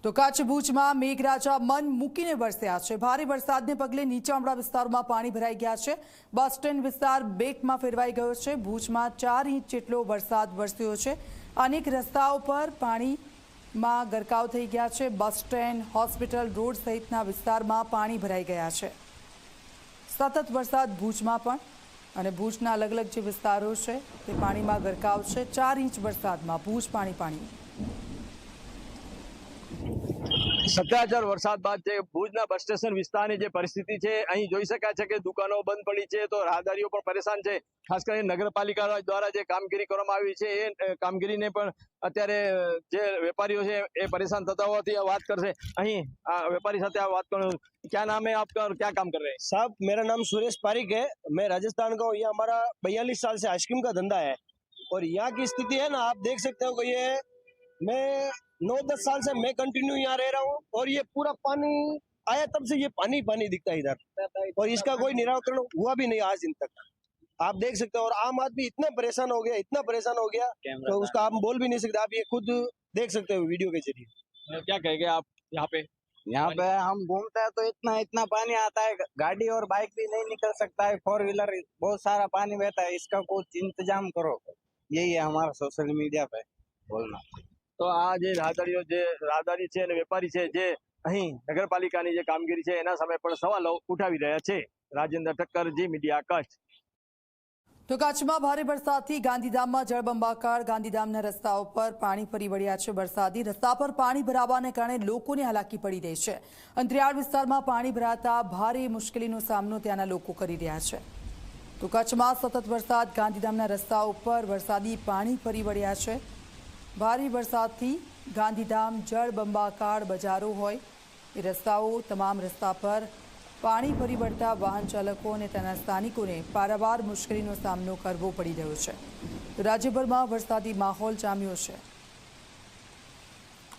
તો કચ્છ ભુજમાં મેઘરાજા મન મૂકીને વરસ્યા છે। ભારે વરસાદને પગલે નીચાણવાળા વિસ્તારોમાં પાણી ભરાઈ ગયા છે। બસ સ્ટેન્ડ વિસ્તાર બેકમાં ફેરવાઈ ગયો છે। ભુજમાં 4 ઇંચ જેટલો વરસાદ વરસ્યો છે। અનેક રસ્તાઓ પર પાણીમાં ગરકાવ થઈ ગયા છે। બસ સ્ટેન્ડ, હોસ્પિટલ રોડ સહિતના વિસ્તારમાં પાણી ભરાઈ ગયા છે। સતત વરસાદ ભુજમાં પણ અને ભુજના અલગ અલગ જે વિસ્તારો છે તે પાણીમાં ગરકાવ છે। 4 ઇંચ વરસાદમાં ભુજ પાણી। સત્યાચાર વરસાદ બાદ જે ભુજના બસ સ્ટેશન વિસ્તારની જે પરિસ્થિતિ છે અહીં જોઈ શકાય છે કે દુકાનો બંધ પડી છે તો રાહદારીઓ પણ પરેશાન છે। ખાસ કરીને નગરપાલિકા દ્વારા જે કામગીરી કરવામાં આવી છે એ કામગીરીને પણ અત્યારે જે વેપારીઓ છે એ પરેશાન થતા હોવાથી વાત કરશે। અહીં વેપારી સાથે આ વાત કરું। क्या नाम है आपका और क्या काम कर रहे हैं? साहब मेरा नाम सुरेश पारिक है। मैं राजस्थान का हूँ। ये हमारा 42 साल से आइसक्रीम का धंधा है और यहाँ की स्थिति है ना, आप देख सकते हो कि ये मैं 9-10 साल से मैं कंटिन्यू यहाँ रह रहा हूँ और ये पूरा पानी आया तब से ये पानी दिखता है इधर और इसका कोई निराकरण हुआ भी नहीं आज दिन तक। आप देख सकते हो और आम आदमी इतना परेशान हो गया तो उसका आप बोल भी नहीं सकते। आप ये खुद देख सकते हो वीडियो के जरिए। क्या कहेंगे आप यहाँ पे हम घूमते हैं तो इतना पानी आता है, गाड़ी और बाइक भी नहीं निकल सकता है, 4 व्हीलर बहुत सारा पानी बहता है। इसका कुछ इंतजाम करो, यही है हमारा सोशल मीडिया पे बोलना। તો આ જે રાહદારી છે અને વેપારી છે જે અહીં નગરપાલિકાની જે કામગીરી છે એના સામે પણ સવાલો ઉઠાવી રહ્યા છે। રાજેન્દ્ર ઠક્કર, જી મીડિયા, કચ્છ। તો કચ્છમાં ભારે વરસાદથી ગાંધીધામમાં જળબંબાકાર। ગાંધીધામના રસ્તાઓ પર પાણી ફરી વળ્યા છે। વરસાદી રસ્તા પર પાણી ભરાવાને કારણે લોકોને હાલાકી પડી રહી છે। અંતરિયાળ વિસ્તારમાં પાણી ભરાતા ભારે મુશ્કેલીનો સામનો ત્યાંના લોકો કરી રહ્યા છે। તો કચ્છમાં સતત વરસાદ, ગાંધીધામના રસ્તાઓ પર વરસાદી પાણી ફરી વળ્યા છે। ભારે વરસાદથી ગાંધીધામ જળબંબાકાર બજારો હોય એ રસ્તાઓ, તમામ રસ્તા પર પાણી ફરી વળતા વાહન ચાલકો અને તેના સ્થાનિકોને પારાવાર મુશ્કેલીનો સામનો કરવો પડી રહ્યો છે। તો રાજ્યભરમાં વરસાદી માહોલ જામ્યો છે।